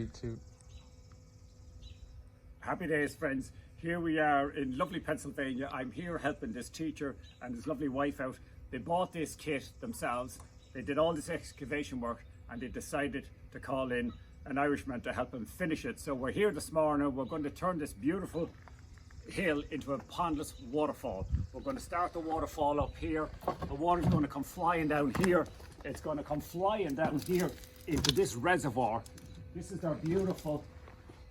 Two. Happy days, friends. Here we are in lovely Pennsylvania. I'm here helping this teacher and his lovely wife out. They bought this kit themselves. They did all this excavation work and they decided to call in an Irishman to help them finish it. So we're here this morning. We're going to turn this beautiful hill into a pondless waterfall. We're going to start the waterfall up here. The water's going to come flying down here. It's going to come flying down here into this reservoir. This is our beautiful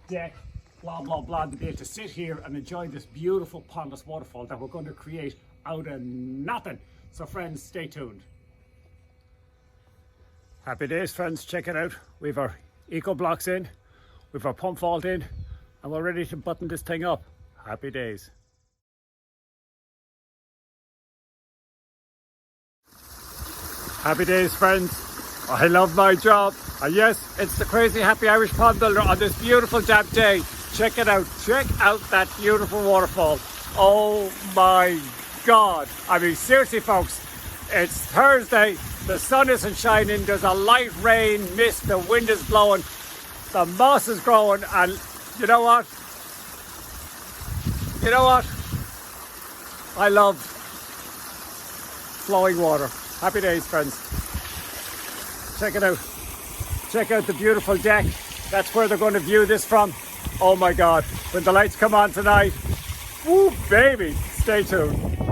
deck, blah, blah, blah, to be able to sit here and enjoy this beautiful pondless waterfall that we're going to create out of nothing. So friends, stay tuned. Happy days, friends. Check it out. We've our eco blocks in, we've our pump vault in, and we're ready to button this thing up. Happy days. Happy days, friends. I love my job. And yes, it's the Crazy Happy Irish Pondbuilder on this beautiful damp day. Check it out. Check out that beautiful waterfall. Oh my God. I mean, seriously, folks, it's Thursday. The sun isn't shining. There's a light rain, mist. The wind is blowing. The moss is growing. And you know what? You know what? I love flowing water. Happy days, friends. Check it out. Check out the beautiful deck. That's where they're going to view this from. Oh my God. When the lights come on tonight. Woo, baby. Stay tuned.